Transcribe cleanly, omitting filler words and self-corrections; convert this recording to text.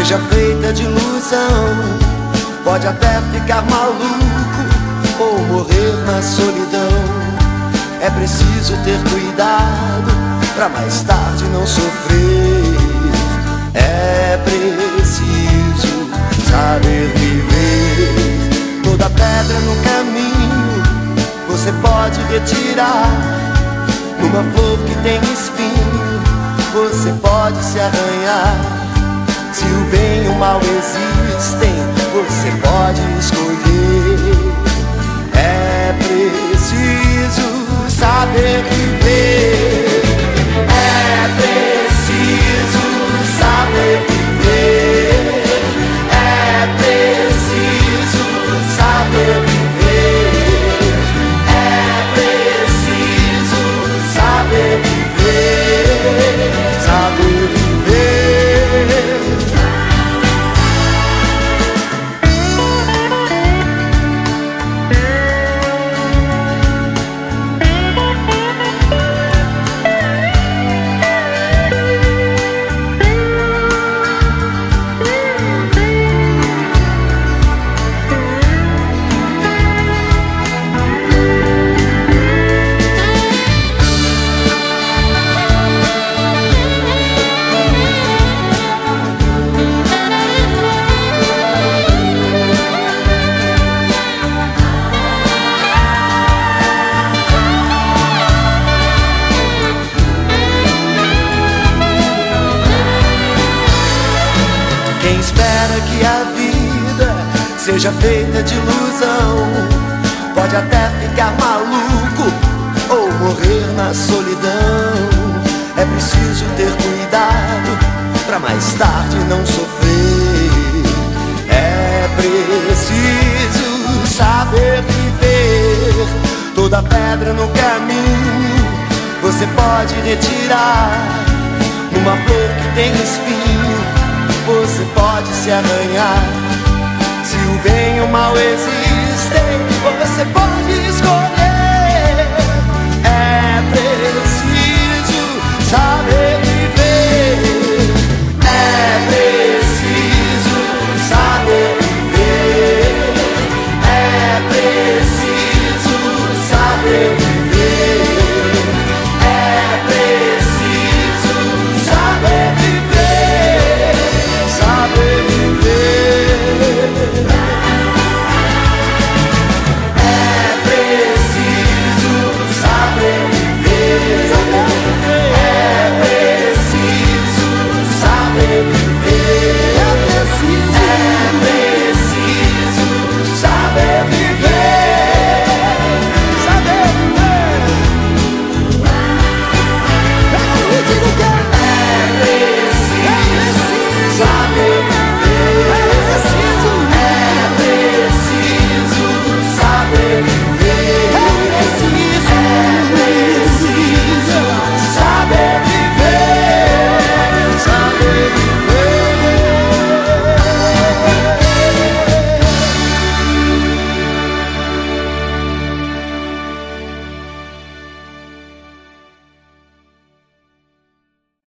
seja feita de ilusão. Pode até ficar maluco ou morrer na solidão. É preciso ter cuidado pra mais tarde não sofrer. É preciso saber viver. Toda pedra no caminho você pode retirar. Numa flor que tem espinho você pode se arranhar. Se o bem e o mal existem, você pode escolher. É preciso saber viver. É preciso saber viver. É preciso saber viver. É preciso saber viver. Saber viver. Quem espera que a vida seja feita de ilusão pode até ficar maluco ou morrer na solidão. É preciso ter cuidado pra mais tarde não sofrer. É preciso saber viver. Toda pedra no caminho você pode retirar. Numa flor que tem espinho você pode se arranhar. Se o bem e o mal existem, você pode escolher.